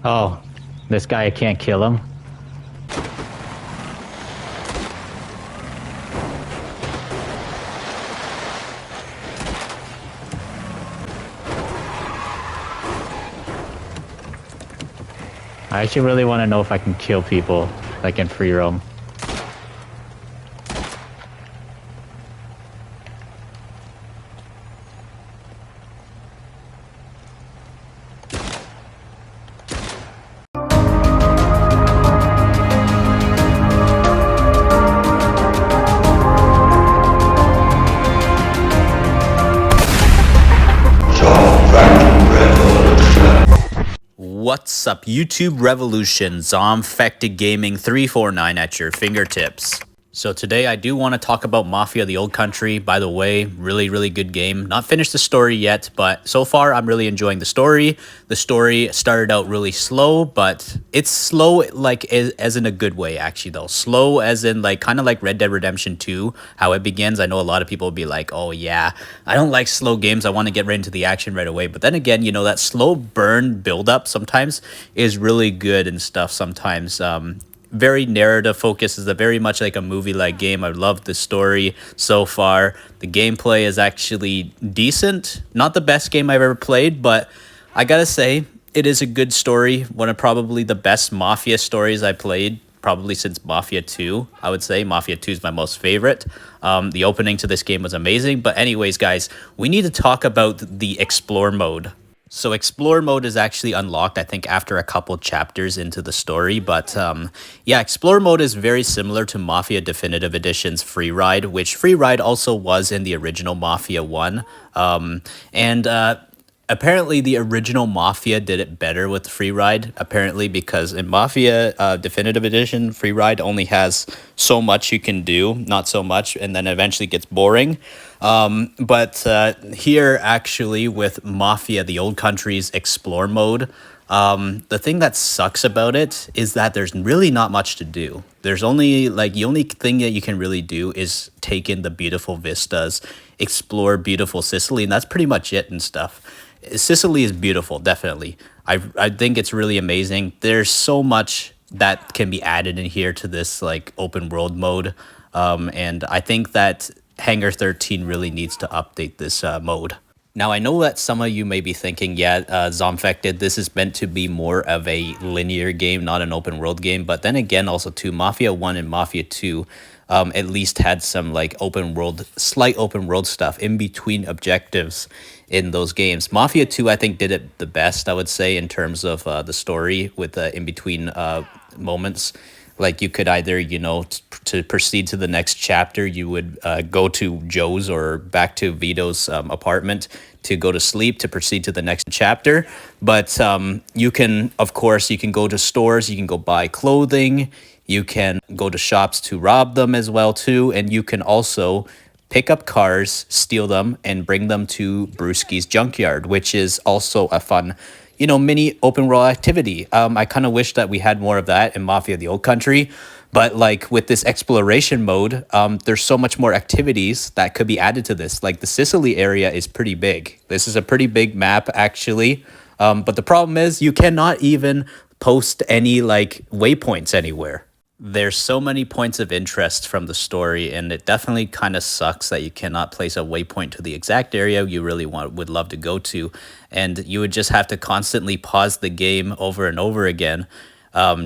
Oh, this guy, I can't kill him. I actually really want to know if I can kill people, like in free roam. What's up, YouTube Revolution? ZombfectedGaming 349 at your fingertips. So today I do want to talk about Mafia The Old Country. By the way, really good game. Not finished the story yet, but so far I'm really enjoying the story. The story started out really slow, but it's slow like as in a good way actually though. Slow as in like kind of like Red Dead Redemption 2, how it begins. I know a lot of people will be like, oh yeah, I don't like slow games. I want to get right into the action right away. But then again, you know, that slow burn build-up sometimes is really good and stuff sometimes. Very narrative focus, is a very much like a movie-like game. I love the story so far. The gameplay is actually decent. Not the best game I've ever played, but I gotta say, it is a good story. One of probably the best Mafia stories I played, probably since Mafia 2, I would say. Mafia 2 is my most favorite. The opening to this game was amazing. But anyways, guys, we need to talk about the Explore mode. So Explore mode is actually unlocked, I think, after a couple chapters into the story. But yeah, Explore mode is very similar to Mafia Definitive Edition's Free Ride, which Free Ride also was in the original Mafia 1. Apparently the original Mafia did it better with Free Ride, apparently, because in Mafia Definitive Edition, Free Ride only has so much you can do, not so much, and then eventually gets boring. But here, actually, with Mafia The Old Country's Explore mode, the thing that sucks about it is that there's really not much to do. There's only, like, the only thing that you can really do is take in the beautiful vistas, explore beautiful Sicily, and that's pretty much it and stuff. Sicily is beautiful, definitely. I think it's really amazing. There's so much that can be added in here to this like open world mode, and I think that Hangar 13 really needs to update this mode. Now, I know that some of you may be thinking, yeah, Zombfected, this is meant to be more of a linear game, not an open world game. But then again, also too, Mafia 1 and Mafia 2 at least had some like slight open world stuff in between objectives in those games. Mafia 2, I think, did it the best, I would say, in terms of the story with the in-between moments. Like, you could either, you know, to proceed to the next chapter, you would go to Joe's or back to Vito's apartment to go to sleep to proceed to the next chapter. But you can, of course, you can go to stores, you can go buy clothing, you can go to shops to rob them as well, too. And you can also pick up cars, steal them, and bring them to Brewski's Junkyard, which is also a fun, you know, mini open world activity. I kind of wish that we had more of that in Mafia The Old Country, but like with this exploration mode, there's so much more activities that could be added to this. Like the Sicily area is pretty big. This is a pretty big map, actually. But the problem is you cannot even post any like waypoints anywhere. There's so many points of interest from the story, and it definitely kind of sucks that you cannot place a waypoint to the exact area you really would love to go to, and you would just have to constantly pause the game over and over again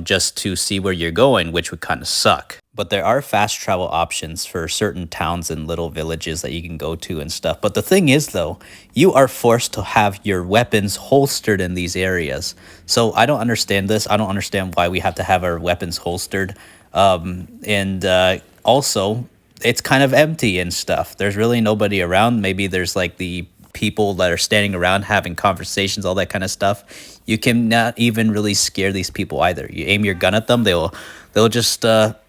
just to see where you're going, which would kind of suck. But there are fast travel options for certain towns and little villages that you can go to and stuff. But the thing is, though, you are forced to have your weapons holstered in these areas. So I don't understand this. I don't understand why we have to have our weapons holstered. Also, it's kind of empty and stuff. There's really nobody around. Maybe there's like the people that are standing around having conversations, all that kind of stuff. You cannot even really scare these people either. You aim your gun at them, they'll just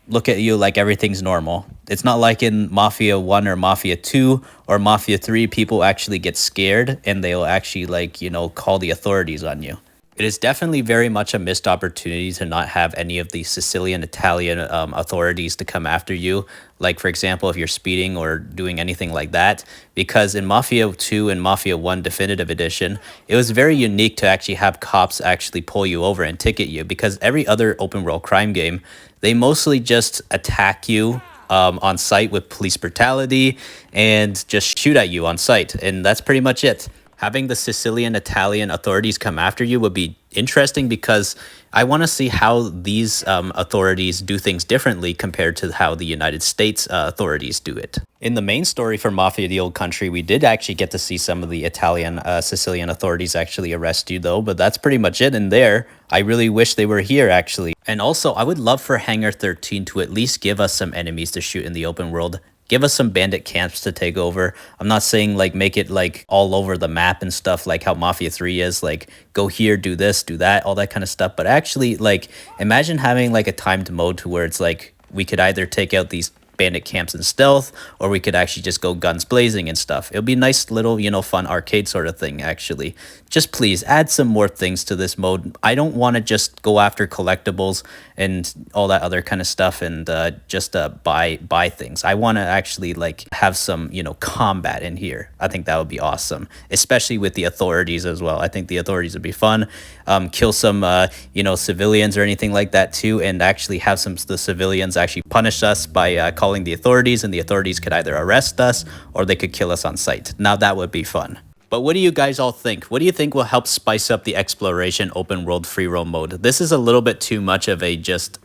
look at you like everything's normal. It's not like in Mafia 1 or Mafia 2 or Mafia 3, people actually get scared and they'll actually, like, you know, call the authorities on you. It is definitely very much a missed opportunity to not have any of the Sicilian Italian authorities to come after you. Like, for example, if you're speeding or doing anything like that, because in Mafia 2 and Mafia 1 Definitive Edition, it was very unique to actually have cops actually pull you over and ticket you, because every other open world crime game, they mostly just attack you on site with police brutality and just shoot at you on site. And that's pretty much it. Having the Sicilian Italian authorities come after you would be interesting, because I want to see how these authorities do things differently compared to how the United States authorities do it. In the main story for Mafia The Old Country, we did actually get to see some of the Italian Sicilian authorities actually arrest you though, but that's pretty much it in there. I really wish they were here actually. And also, I would love for Hangar 13 to at least give us some enemies to shoot in the open world. Give us some bandit camps to take over. I'm not saying like make it like all over the map and stuff like how Mafia 3 is, like go here, do this, do that, all that kind of stuff. But actually, like, imagine having like a timed mode to where it's like we could either take out these bandit camps in stealth, or we could actually just go guns blazing and stuff. It'll be a nice little, you know, fun arcade sort of thing actually. Just please add some more things to this mode. I don't want to just go after collectibles and all that other kind of stuff and just buy things. I want to actually like have some, you know, combat in here. I think that would be awesome, especially with the authorities as well. I think the authorities would be fun. Kill some you know, civilians or anything like that too, and actually have some the civilians actually punish us by calling the authorities, and the authorities could either arrest us or they could kill us on sight. Now that would be fun. But what do you guys all think? What do you think will help spice up the exploration open world free roam mode? This is a little bit too much of a just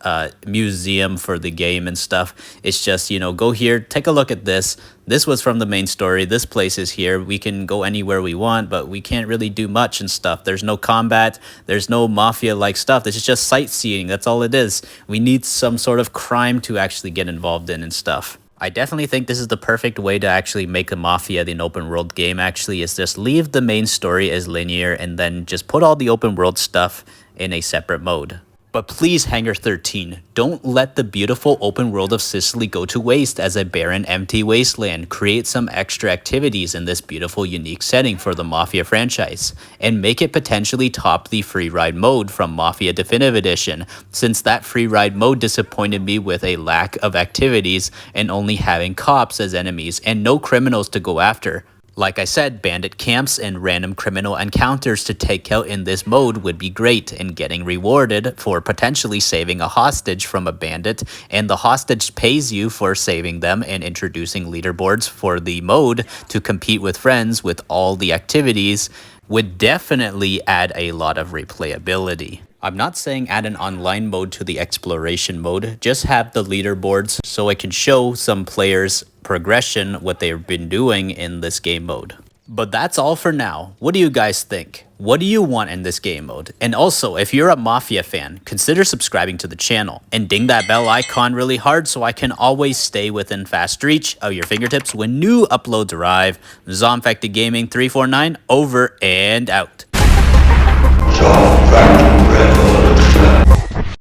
museum for the game and stuff. It's just, you know, go here, take a look at this. This was from the main story. This place is here. We can go anywhere we want, but we can't really do much and stuff. There's no combat. There's no mafia-like stuff. This is just sightseeing. That's all it is. We need some sort of crime to actually get involved in and stuff. I definitely think this is the perfect way to actually make a Mafia an open world game actually, is just leave the main story as linear and then just put all the open world stuff in a separate mode. But please, Hangar 13, don't let the beautiful open world of Sicily go to waste as a barren, empty wasteland. Create some extra activities in this beautiful, unique setting for the Mafia franchise, and make it potentially top the free ride mode from Mafia Definitive Edition, since that free ride mode disappointed me with a lack of activities and only having cops as enemies and no criminals to go after. Like I said, bandit camps and random criminal encounters to take out in this mode would be great, and getting rewarded for potentially saving a hostage from a bandit, and the hostage pays you for saving them, and introducing leaderboards for the mode to compete with friends with all the activities would definitely add a lot of replayability. I'm not saying add an online mode to the exploration mode, just have the leaderboards so I can show some players progression, what they've been doing in this game mode. But that's all for now. What do you guys think? What do you want in this game mode? And also, if you're a Mafia fan, consider subscribing to the channel and ding that bell icon really hard so I can always stay within fast reach of your fingertips when new uploads arrive. ZombfectedGaming 349 over and out.